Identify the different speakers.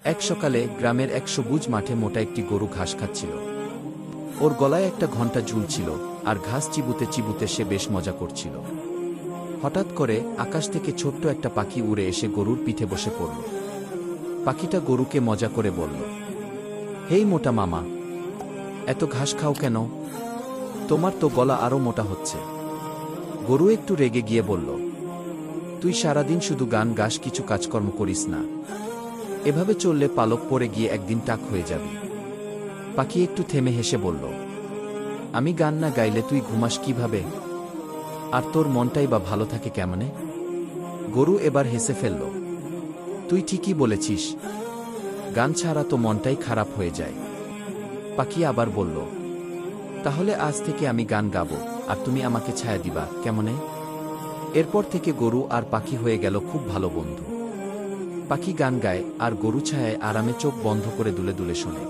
Speaker 1: এক সকালে গ্রামের এক সবুজ মাঠে মোটা একটি গরু ঘাস খাচ্ছিল। ওর গলায় একটা ঘণ্টা ঝুলছিল, আর ঘাস চিবুতে চিবুতে সে বেশ মজা করছিল। হঠাৎ করে আকাশ থেকে ছোট্ট একটা পাখি উড়ে এসে গরুর পিঠে বসে পড়ল। পাখিটা গরুকে মজা করে বলল, হেই মোটা মামা, এত ঘাস খাও কেন? তোমার তো গলা আরও মোটা হচ্ছে। গরু একটু রেগে গিয়ে বলল, তুই সারাদিন শুধু গান গাস, কিছু কাজকর্ম করিস না। এভাবে চললে পালক পড়ে গিয়ে একদিন টাক হয়ে যাবি। পাখি একটু থেমে হেসে বলল, আমি গান না গাইলে তুই ঘুমাস কিভাবে? আর তোর মনটাই বা ভালো থাকে কেমনে? গরু এবার হেসে ফেলল, তুই ঠিকই বলেছিস, গান ছাড়া তো মনটাই খারাপ হয়ে যায়। পাখি আবার বলল, তাহলে আজ থেকে আমি গান গাবো, আর তুমি আমাকে ছায়া দিবা, কেমনে? এরপর থেকে গরু আর পাখি হয়ে গেল খুব ভালো বন্ধু। পাখি গান গায় আর গরু ছায়ায় আরামে চোখ বন্ধ করে দুলে দুলে শোনে।